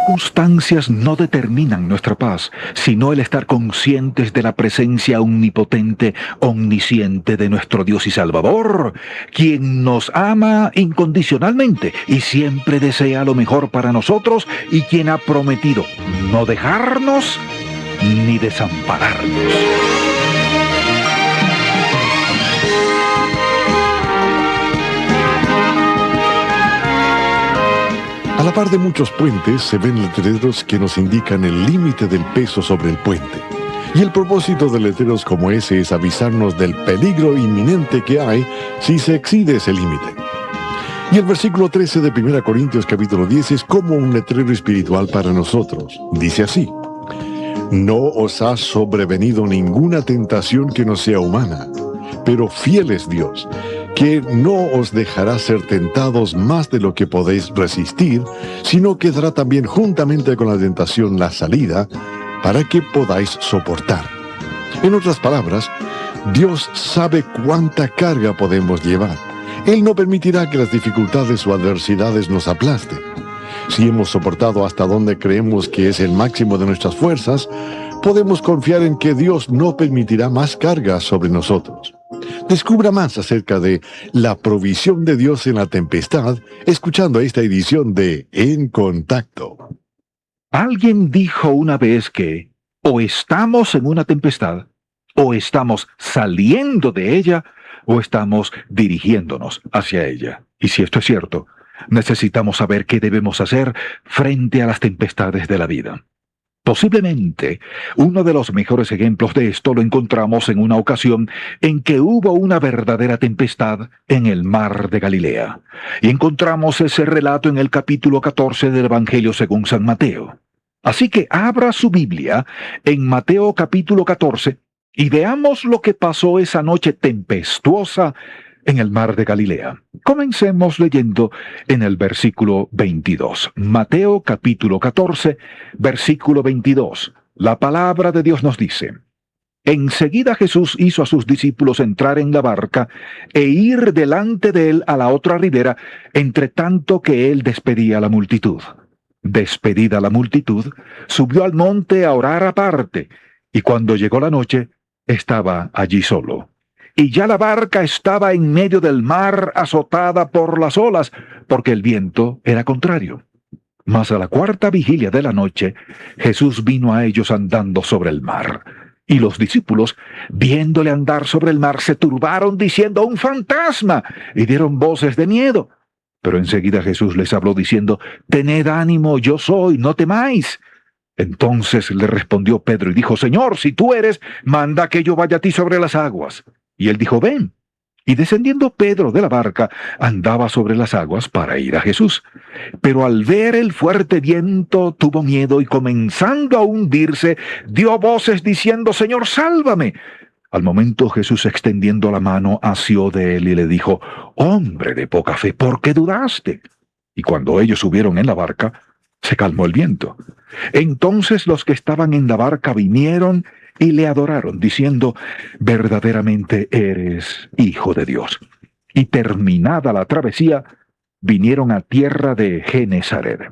Circunstancias no determinan nuestra paz, sino el estar conscientes de la presencia omnipotente, omnisciente de nuestro Dios y Salvador, quien nos ama incondicionalmente y siempre desea lo mejor para nosotros y quien ha prometido no dejarnos ni desampararnos. A la par de muchos puentes se ven letreros que nos indican el límite del peso sobre el puente. Y el propósito de letreros como ese es avisarnos del peligro inminente que hay si se excede ese límite. Y el versículo 13 de 1 Corintios capítulo 10 es como un letrero espiritual para nosotros. Dice así: no os ha sobrevenido ninguna tentación que no sea humana, pero fiel es Dios, que no os dejará ser tentados más de lo que podéis resistir, sino que dará también juntamente con la tentación la salida, para que podáis soportar. En otras palabras, Dios sabe cuánta carga podemos llevar. Él no permitirá que las dificultades o adversidades nos aplasten. Si hemos soportado hasta donde creemos que es el máximo de nuestras fuerzas, podemos confiar en que Dios no permitirá más cargas sobre nosotros. Descubra más acerca de la provisión de Dios en la tempestad, escuchando esta edición de En Contacto. Alguien dijo una vez que o estamos en una tempestad, o estamos saliendo de ella, o estamos dirigiéndonos hacia ella. Y si esto es cierto, necesitamos saber qué debemos hacer frente a las tempestades de la vida. Posiblemente, uno de los mejores ejemplos de esto lo encontramos en una ocasión en que hubo una verdadera tempestad en el mar de Galilea. Y encontramos ese relato en el capítulo 14 del Evangelio según San Mateo. Así que abra su Biblia en Mateo capítulo 14 y veamos lo que pasó esa noche tempestuosa en el mar de Galilea. Comencemos leyendo en el versículo 22. Mateo capítulo 14, versículo 22. La palabra de Dios nos dice: enseguida Jesús hizo a sus discípulos entrar en la barca e ir delante de él a la otra ribera, entre tanto que él despedía a la multitud. Despedida la multitud, subió al monte a orar aparte, y cuando llegó la noche, estaba allí solo. Y ya la barca estaba en medio del mar, azotada por las olas, porque el viento era contrario. Mas a la cuarta vigilia de la noche, Jesús vino a ellos andando sobre el mar. Y los discípulos, viéndole andar sobre el mar, se turbaron diciendo: ¡un fantasma! Y dieron voces de miedo. Pero enseguida Jesús les habló diciendo: tened ánimo, yo soy, no temáis. Entonces le respondió Pedro y dijo: Señor, si tú eres, manda que yo vaya a ti sobre las aguas. Y él dijo: ven. Y descendiendo Pedro de la barca, andaba sobre las aguas para ir a Jesús. Pero al ver el fuerte viento, tuvo miedo y comenzando a hundirse, dio voces diciendo: Señor, sálvame. Al momento Jesús, extendiendo la mano, asió de él y le dijo: hombre de poca fe, ¿por qué dudaste? Y cuando ellos subieron en la barca, se calmó el viento. Entonces los que estaban en la barca vinieron y le adoraron, diciendo: verdaderamente eres Hijo de Dios. Y terminada la travesía, vinieron a tierra de Genesaret.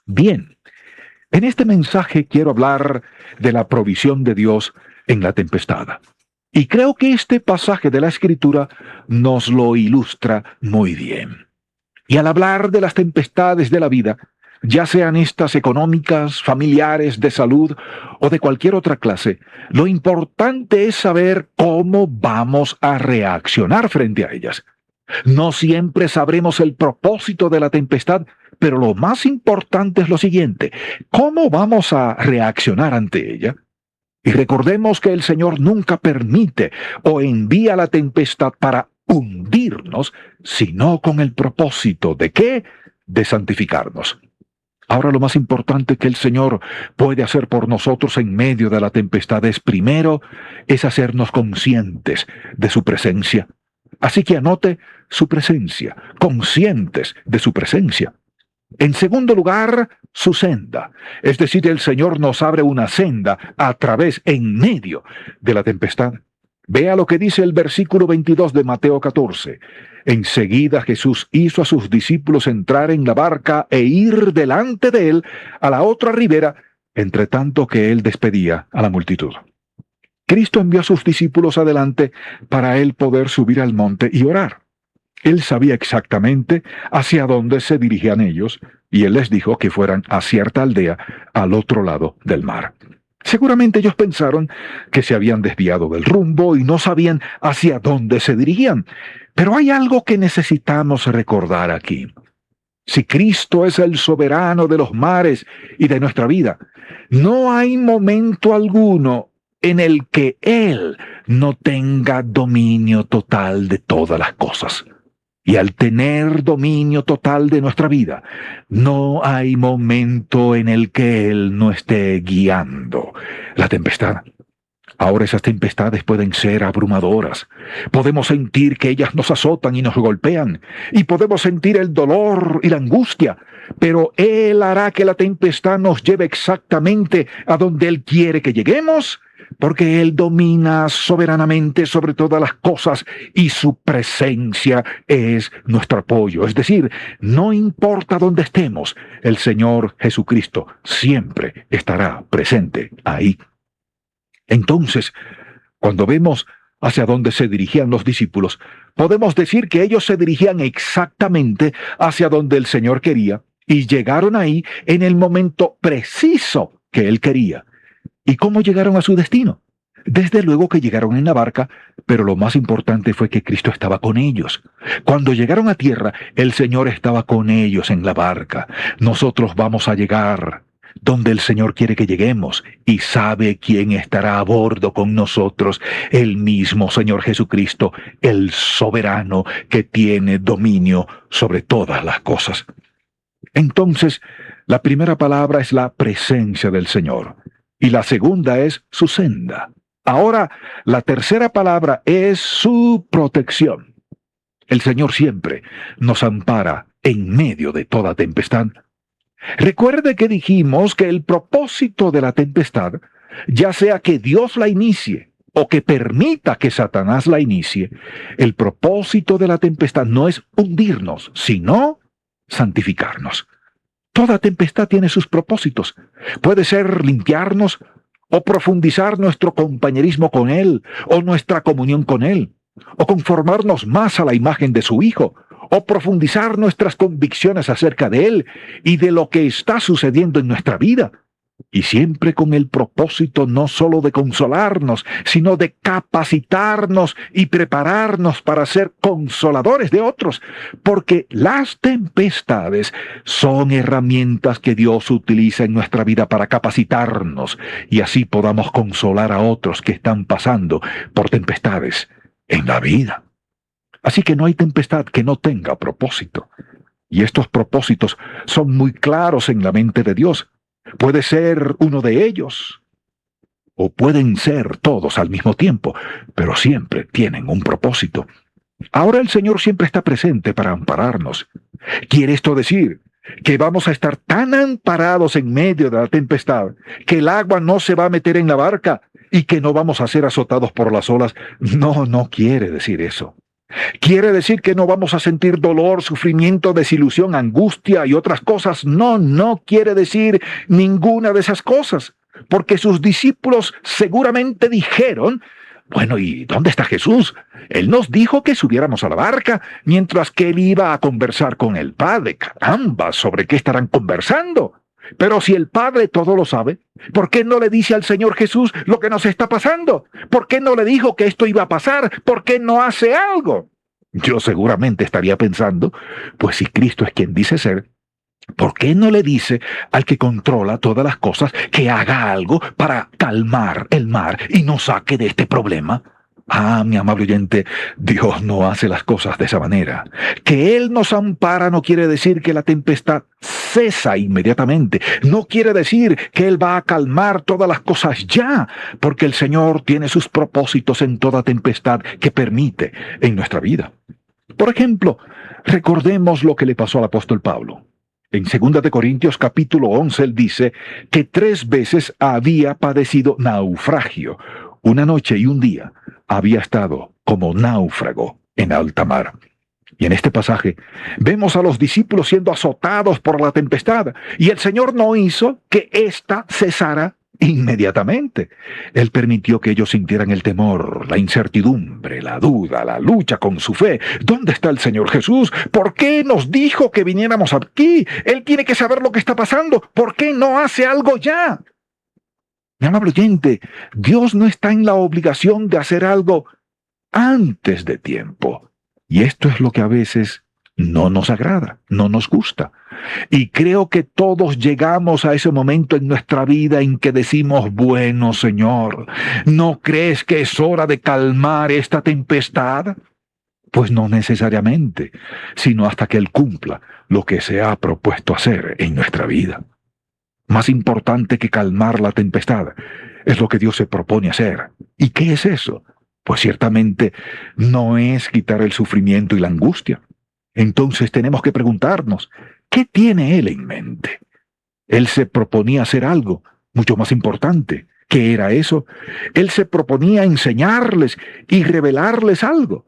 Bien, en este mensaje quiero hablar de la provisión de Dios en la tempestad. Y creo que este pasaje de la Escritura nos lo ilustra muy bien. Y al hablar de las tempestades de la vida, ya sean estas económicas, familiares, de salud o de cualquier otra clase, lo importante es saber cómo vamos a reaccionar frente a ellas. No siempre sabremos el propósito de la tempestad, pero lo más importante es lo siguiente: ¿cómo vamos a reaccionar ante ella? Y recordemos que el Señor nunca permite o envía la tempestad para hundirnos, sino con el propósito ¿de qué? De santificarnos. Ahora, lo más importante que el Señor puede hacer por nosotros en medio de la tempestad es hacernos conscientes de su presencia. Así que anote su presencia, conscientes de su presencia. En segundo lugar, su senda. Es decir, el Señor nos abre una senda en medio de la tempestad. Vea lo que dice el versículo 22 de Mateo 14. Enseguida Jesús hizo a sus discípulos entrar en la barca e ir delante de él a la otra ribera, entre tanto que él despedía a la multitud. Cristo envió a sus discípulos adelante para él poder subir al monte y orar. Él sabía exactamente hacia dónde se dirigían ellos, y él les dijo que fueran a cierta aldea al otro lado del mar. Seguramente ellos pensaron que se habían desviado del rumbo y no sabían hacia dónde se dirigían. Pero hay algo que necesitamos recordar aquí. Si Cristo es el soberano de los mares y de nuestra vida, no hay momento alguno en el que Él no tenga dominio total de todas las cosas. Y al tener dominio total de nuestra vida, no hay momento en el que Él no esté guiando la tempestad. Ahora esas tempestades pueden ser abrumadoras. Podemos sentir que ellas nos azotan y nos golpean, y podemos sentir el dolor y la angustia, pero Él hará que la tempestad nos lleve exactamente a donde Él quiere que lleguemos, porque Él domina soberanamente sobre todas las cosas y su presencia es nuestro apoyo. Es decir, no importa dónde estemos, el Señor Jesucristo siempre estará presente ahí. Entonces, cuando vemos hacia dónde se dirigían los discípulos, podemos decir que ellos se dirigían exactamente hacia donde el Señor quería y llegaron ahí en el momento preciso que Él quería. ¿Y cómo llegaron a su destino? Desde luego que llegaron en la barca, pero lo más importante fue que Cristo estaba con ellos. Cuando llegaron a tierra, el Señor estaba con ellos en la barca. Nosotros vamos a llegar donde el Señor quiere que lleguemos, y sabe quién estará a bordo con nosotros: el mismo Señor Jesucristo, el soberano que tiene dominio sobre todas las cosas. Entonces, la primera palabra es la presencia del Señor, y la segunda es su senda. Ahora, la tercera palabra es su protección. El Señor siempre nos ampara en medio de toda tempestad. Recuerde que dijimos que el propósito de la tempestad, ya sea que Dios la inicie o que permita que Satanás la inicie, el propósito de la tempestad no es hundirnos, sino santificarnos. Toda tempestad tiene sus propósitos. Puede ser limpiarnos o profundizar nuestro compañerismo con Él o nuestra comunión con Él, o conformarnos más a la imagen de su Hijo, o profundizar nuestras convicciones acerca de Él y de lo que está sucediendo en nuestra vida, y siempre con el propósito no solo de consolarnos, sino de capacitarnos y prepararnos para ser consoladores de otros, porque las tempestades son herramientas que Dios utiliza en nuestra vida para capacitarnos, y así podamos consolar a otros que están pasando por tempestades en la vida. Así que no hay tempestad que no tenga propósito. Y estos propósitos son muy claros en la mente de Dios. Puede ser uno de ellos, o pueden ser todos al mismo tiempo, pero siempre tienen un propósito. Ahora el Señor siempre está presente para ampararnos. ¿Quiere esto decir que vamos a estar tan amparados en medio de la tempestad que el agua no se va a meter en la barca y que no vamos a ser azotados por las olas? No, no quiere decir eso. ¿Quiere decir que no vamos a sentir dolor, sufrimiento, desilusión, angustia y otras cosas? No, no quiere decir ninguna de esas cosas, porque sus discípulos seguramente dijeron: bueno, ¿y dónde está Jesús? Él nos dijo que subiéramos a la barca mientras que él iba a conversar con el Padre. Caramba, ¿sobre qué estarán conversando? Pero si el Padre todo lo sabe, ¿por qué no le dice al Señor Jesús lo que nos está pasando? ¿Por qué no le dijo que esto iba a pasar? ¿Por qué no hace algo? Yo seguramente estaría pensando, pues si Cristo es quien dice ser, ¿por qué no le dice al que controla todas las cosas que haga algo para calmar el mar y nos saque de este problema? Ah, mi amable oyente, Dios no hace las cosas de esa manera. Que Él nos ampara no quiere decir que la tempestad cesa inmediatamente. No quiere decir que Él va a calmar todas las cosas ya, porque el Señor tiene sus propósitos en toda tempestad que permite en nuestra vida. Por ejemplo, recordemos lo que le pasó al apóstol Pablo. En 2 de Corintios capítulo 11 él dice que 3 veces había padecido naufragio. Una noche y un día había estado como náufrago en alta mar. Y en este pasaje vemos a los discípulos siendo azotados por la tempestad, y el Señor no hizo que ésta cesara inmediatamente. Él permitió que ellos sintieran el temor, la incertidumbre, la duda, la lucha con su fe. ¿Dónde está el Señor Jesús? ¿Por qué nos dijo que viniéramos aquí? Él tiene que saber lo que está pasando. ¿Por qué no hace algo ya? Mi amable oyente, Dios no está en la obligación de hacer algo antes de tiempo. Y esto es lo que a veces no nos agrada, no nos gusta. Y creo que todos llegamos a ese momento en nuestra vida en que decimos, bueno, Señor, ¿no crees que es hora de calmar esta tempestad? Pues no necesariamente, sino hasta que Él cumpla lo que se ha propuesto hacer en nuestra vida. Más importante que calmar la tempestad es lo que Dios se propone hacer. ¿Y qué es eso? Pues ciertamente no es quitar el sufrimiento y la angustia. Entonces tenemos que preguntarnos, ¿qué tiene Él en mente? Él se proponía hacer algo mucho más importante. ¿Qué era eso? Él se proponía enseñarles y revelarles algo.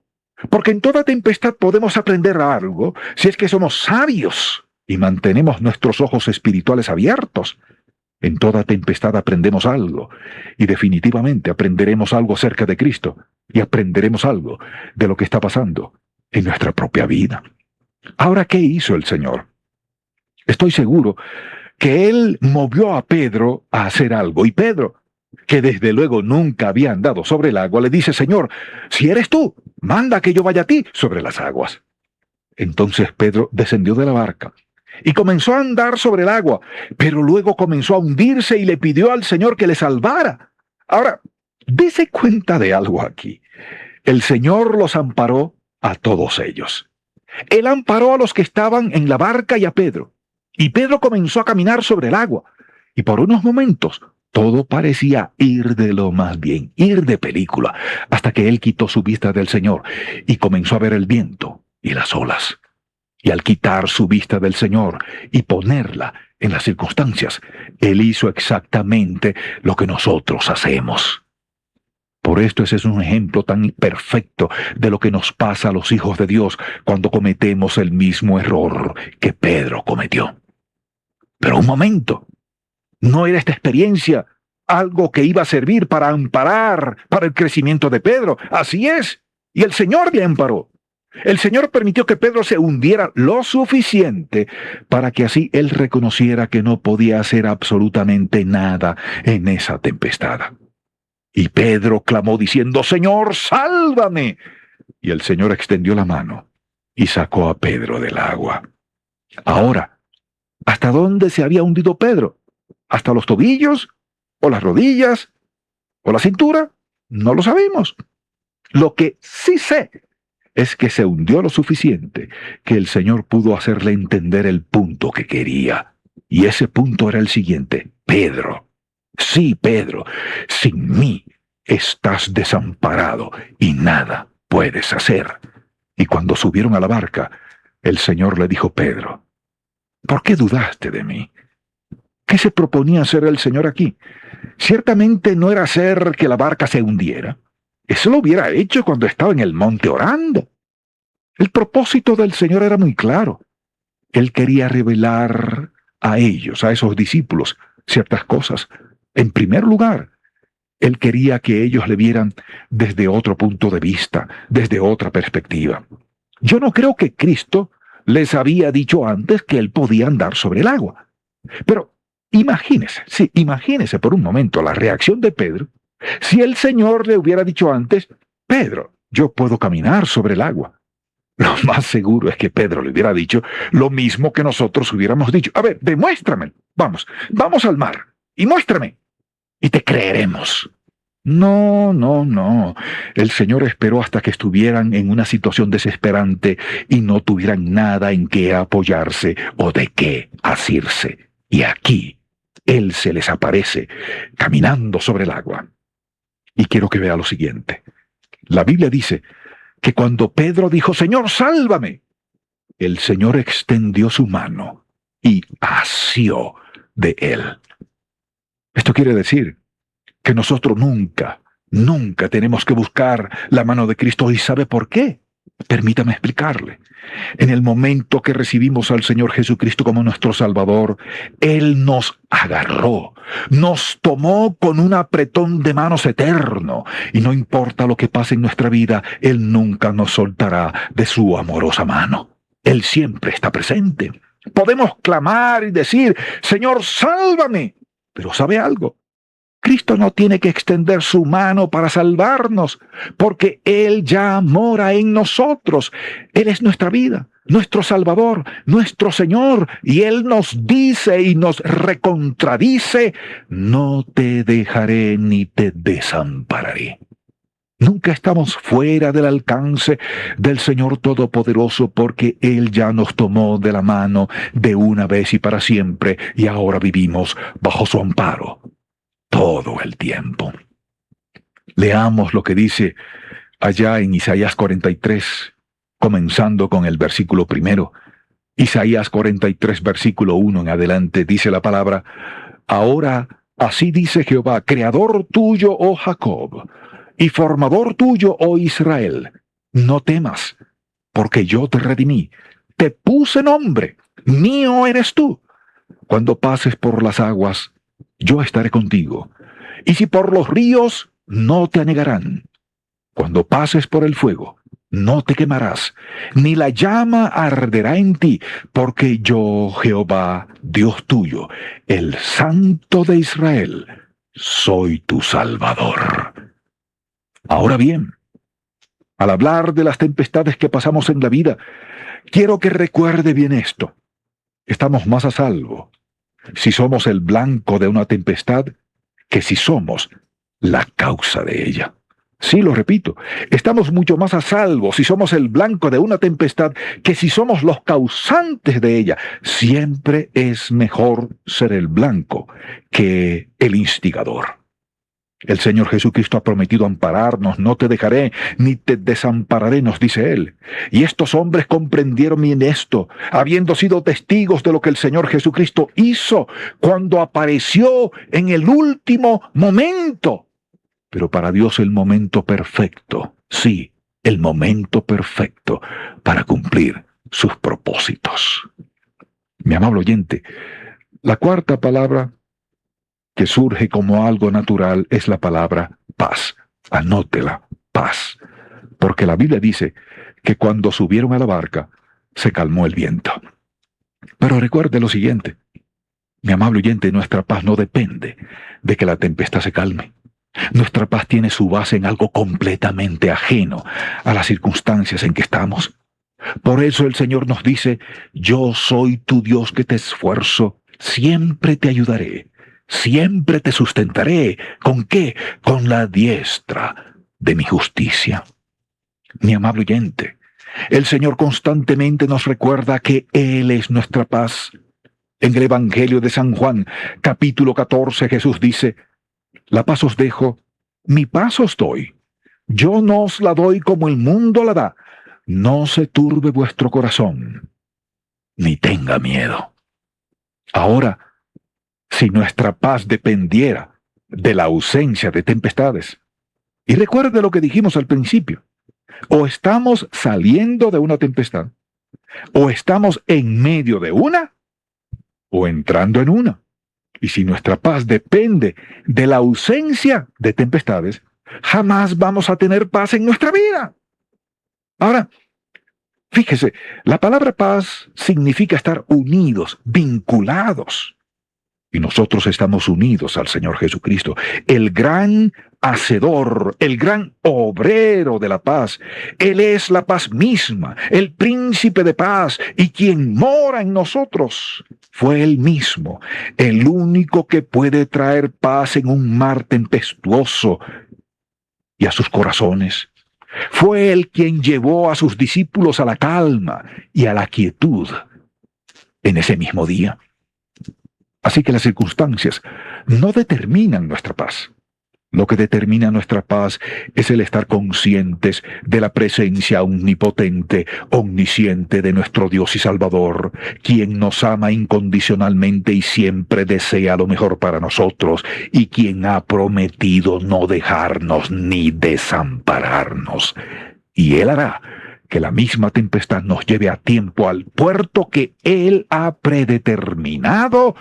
Porque en toda tempestad podemos aprender algo si es que somos sabios y mantenemos nuestros ojos espirituales abiertos. En toda tempestad aprendemos algo, y definitivamente aprenderemos algo acerca de Cristo, y aprenderemos algo de lo que está pasando en nuestra propia vida. Ahora, ¿qué hizo el Señor? Estoy seguro que Él movió a Pedro a hacer algo, y Pedro, que desde luego nunca había andado sobre el agua, le dice, Señor, si eres tú, manda que yo vaya a ti sobre las aguas. Entonces Pedro descendió de la barca y comenzó a andar sobre el agua, pero luego comenzó a hundirse y le pidió al Señor que le salvara. Ahora, dése cuenta de algo aquí. El Señor los amparó a todos ellos. Él amparó a los que estaban en la barca y a Pedro. Y Pedro comenzó a caminar sobre el agua. Y por unos momentos todo parecía ir de lo más bien, ir de película, hasta que él quitó su vista del Señor y comenzó a ver el viento y las olas. Y al quitar su vista del Señor y ponerla en las circunstancias, Él hizo exactamente lo que nosotros hacemos. Por esto ese es un ejemplo tan perfecto de lo que nos pasa a los hijos de Dios cuando cometemos el mismo error que Pedro cometió. Pero un momento, ¿no era esta experiencia algo que iba a servir para amparar para el crecimiento de Pedro? Así es, y el Señor le amparó. El Señor permitió que Pedro se hundiera lo suficiente para que así él reconociera que no podía hacer absolutamente nada en esa tempestad. Y Pedro clamó diciendo, Señor, sálvame. Y el Señor extendió la mano y sacó a Pedro del agua. Ahora, ¿hasta dónde se había hundido Pedro? ¿Hasta los tobillos? ¿O las rodillas? ¿O la cintura? No lo sabemos. Lo que sí sé es que se hundió lo suficiente que el Señor pudo hacerle entender el punto que quería. Y ese punto era el siguiente. Pedro, sí, Pedro, sin mí estás desamparado y nada puedes hacer. Y cuando subieron a la barca, el Señor le dijo, Pedro, ¿por qué dudaste de mí? ¿Qué se proponía hacer el Señor aquí? Ciertamente no era hacer que la barca se hundiera. Eso lo hubiera hecho cuando estaba en el monte orando. El propósito del Señor era muy claro. Él quería revelar a ellos, a esos discípulos, ciertas cosas. En primer lugar, Él quería que ellos le vieran desde otro punto de vista, desde otra perspectiva. Yo no creo que Cristo les había dicho antes que Él podía andar sobre el agua. Pero imagínese por un momento la reacción de Pedro si el Señor le hubiera dicho antes, Pedro, yo puedo caminar sobre el agua. Lo más seguro es que Pedro le hubiera dicho lo mismo que nosotros hubiéramos dicho. A ver, demuéstrame. Vamos al mar y muéstrame. Y te creeremos. No, no, no. El Señor esperó hasta que estuvieran en una situación desesperante y no tuvieran nada en qué apoyarse o de qué asirse. Y aquí Él se les aparece caminando sobre el agua. Y quiero que vea lo siguiente. La Biblia dice que cuando Pedro dijo, Señor, sálvame, el Señor extendió su mano y asió de él. Esto quiere decir que nosotros nunca tenemos que buscar la mano de Cristo. ¿Y sabe por qué? Permítame explicarle. En el momento que recibimos al Señor Jesucristo como nuestro Salvador, Él nos agarró, nos tomó con un apretón de manos eterno, y no importa lo que pase en nuestra vida, Él nunca nos soltará de su amorosa mano. Él siempre está presente. Podemos clamar y decir, Señor, sálvame. Pero ¿sabe algo? Cristo no tiene que extender su mano para salvarnos, porque Él ya mora en nosotros. Él es nuestra vida, nuestro Salvador, nuestro Señor, y Él nos dice y nos recontradice, no te dejaré ni te desampararé. Nunca estamos fuera del alcance del Señor Todopoderoso, porque Él ya nos tomó de la mano de una vez y para siempre, y ahora vivimos bajo su amparo todo el tiempo. Leamos lo que dice allá en Isaías 43, comenzando con el versículo 1. Isaías 43, versículo 1 en adelante, dice la palabra: Ahora así dice Jehová, creador tuyo, oh Jacob, y formador tuyo, oh Israel, no temas, porque yo te redimí, te puse nombre, mío eres tú. Cuando pases por las aguas, yo estaré contigo, y si por los ríos, no te anegarán. Cuando pases por el fuego, no te quemarás, ni la llama arderá en ti, porque yo, Jehová, Dios tuyo, el Santo de Israel, soy tu Salvador. Ahora bien, al hablar de las tempestades que pasamos en la vida, quiero que recuerde bien esto. Estamos más a salvo si somos el blanco de una tempestad que si somos la causa de ella. Sí, lo repito, estamos mucho más a salvo si somos el blanco de una tempestad que si somos los causantes de ella. Siempre es mejor ser el blanco que el instigador. El Señor Jesucristo ha prometido ampararnos, no te dejaré ni te desampararé, nos dice Él. Y estos hombres comprendieron bien esto, habiendo sido testigos de lo que el Señor Jesucristo hizo cuando apareció en el último momento. Pero para Dios el momento perfecto, sí, el momento perfecto para cumplir sus propósitos. Mi amable oyente, la cuarta palabra que surge como algo natural es la palabra paz. Anótela, paz. Porque la Biblia dice que cuando subieron a la barca, se calmó el viento. Pero recuerde lo siguiente, mi amable oyente, nuestra paz no depende de que la tempestad se calme. Nuestra paz tiene su base en algo completamente ajeno a las circunstancias en que estamos. Por eso el Señor nos dice, yo soy tu Dios que te esfuerzo, siempre te ayudaré. Siempre te sustentaré. ¿Con qué? Con la diestra de mi justicia. Mi amable oyente, el Señor constantemente nos recuerda que Él es nuestra paz. En el Evangelio de San Juan, capítulo 14, Jesús dice, la paz os dejo, mi paz os doy. Yo no os la doy como el mundo la da. No se turbe vuestro corazón, ni tenga miedo. Ahora, si nuestra paz dependiera de la ausencia de tempestades. Y recuerde lo que dijimos al principio. O estamos saliendo de una tempestad, o estamos en medio de una, o entrando en una. Y si nuestra paz depende de la ausencia de tempestades, jamás vamos a tener paz en nuestra vida. Ahora, fíjese, la palabra paz significa estar unidos, vinculados. Y nosotros estamos unidos al Señor Jesucristo, el gran hacedor, el gran obrero de la paz. Él es la paz misma, el príncipe de paz, y quien mora en nosotros fue Él mismo, el único que puede traer paz en un mar tempestuoso y a sus corazones. Fue Él quien llevó a sus discípulos a la calma y a la quietud en ese mismo día. Así que las circunstancias no determinan nuestra paz. Lo que determina nuestra paz es el estar conscientes de la presencia omnipotente, omnisciente de nuestro Dios y Salvador, quien nos ama incondicionalmente y siempre desea lo mejor para nosotros, y quien ha prometido no dejarnos ni desampararnos. Y Él hará que la misma tempestad nos lleve a tiempo al puerto que Él ha predeterminado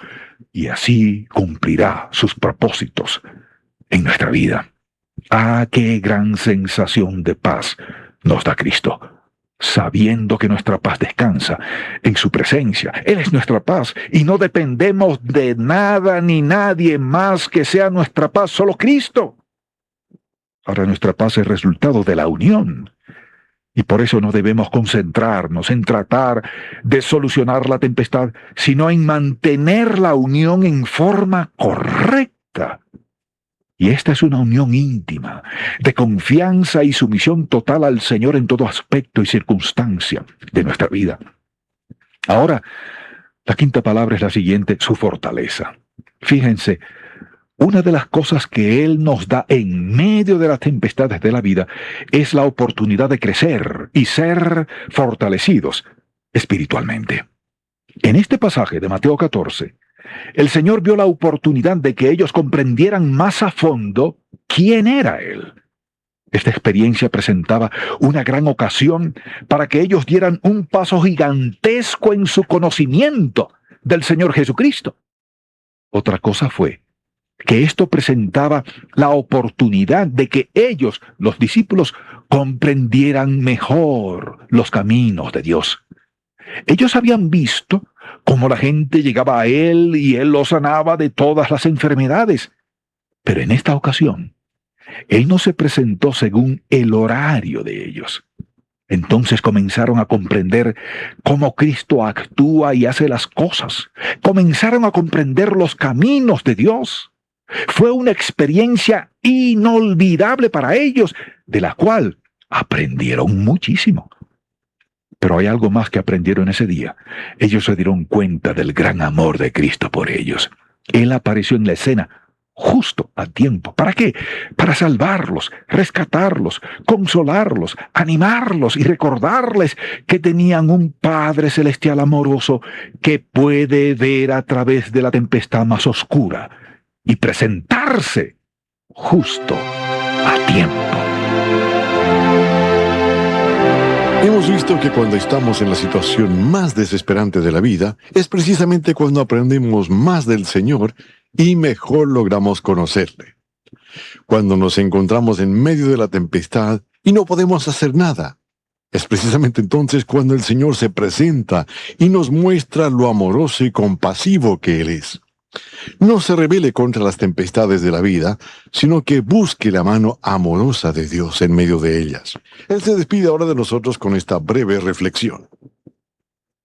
y así cumplirá sus propósitos en nuestra vida. ¡Ah, qué gran sensación de paz nos da Cristo! Sabiendo que nuestra paz descansa en su presencia. Él es nuestra paz y no dependemos de nada ni nadie más que sea nuestra paz, solo Cristo. Ahora nuestra paz es resultado de la unión. Y por eso no debemos concentrarnos en tratar de solucionar la tempestad, sino en mantener la unión en forma correcta. Y esta es una unión íntima, de confianza y sumisión total al Señor en todo aspecto y circunstancia de nuestra vida. Ahora, la quinta palabra es la siguiente: su fortaleza. Fíjense, una de las cosas que Él nos da en medio de las tempestades de la vida es la oportunidad de crecer y ser fortalecidos espiritualmente. En este pasaje de Mateo 14, el Señor vio la oportunidad de que ellos comprendieran más a fondo quién era Él. Esta experiencia presentaba una gran ocasión para que ellos dieran un paso gigantesco en su conocimiento del Señor Jesucristo. Otra cosa fue que esto presentaba la oportunidad de que ellos, los discípulos, comprendieran mejor los caminos de Dios. Ellos habían visto cómo la gente llegaba a Él y Él los sanaba de todas las enfermedades. Pero en esta ocasión, Él no se presentó según el horario de ellos. Entonces comenzaron a comprender cómo Cristo actúa y hace las cosas. Comenzaron a comprender los caminos de Dios. Fue una experiencia inolvidable para ellos, de la cual aprendieron muchísimo. Pero hay algo más que aprendieron ese día. Ellos se dieron cuenta del gran amor de Cristo por ellos. Él apareció en la escena justo a tiempo. ¿Para qué? Para salvarlos, rescatarlos, consolarlos, animarlos y recordarles que tenían un Padre Celestial amoroso que puede ver a través de la tempestad más oscura y presentarse justo a tiempo. Hemos visto que cuando estamos en la situación más desesperante de la vida, es precisamente cuando aprendemos más del Señor y mejor logramos conocerle. Cuando nos encontramos en medio de la tempestad y no podemos hacer nada, es precisamente entonces cuando el Señor se presenta y nos muestra lo amoroso y compasivo que Él es. No se rebele contra las tempestades de la vida, sino que busque la mano amorosa de Dios en medio de ellas. Él se despide ahora de nosotros con esta breve reflexión.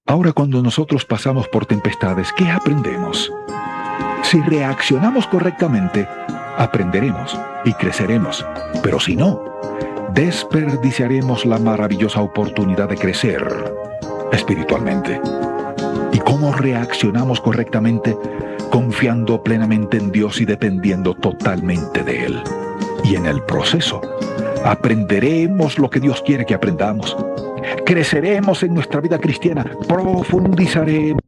Ahora, cuando nosotros pasamos por tempestades, ¿qué aprendemos? Si reaccionamos correctamente, aprenderemos y creceremos. Pero si no, desperdiciaremos la maravillosa oportunidad de crecer espiritualmente. ¿Y cómo reaccionamos correctamente? Confiando plenamente en Dios y dependiendo totalmente de Él. Y en el proceso, aprenderemos lo que Dios quiere que aprendamos. Creceremos en nuestra vida cristiana, profundizaremos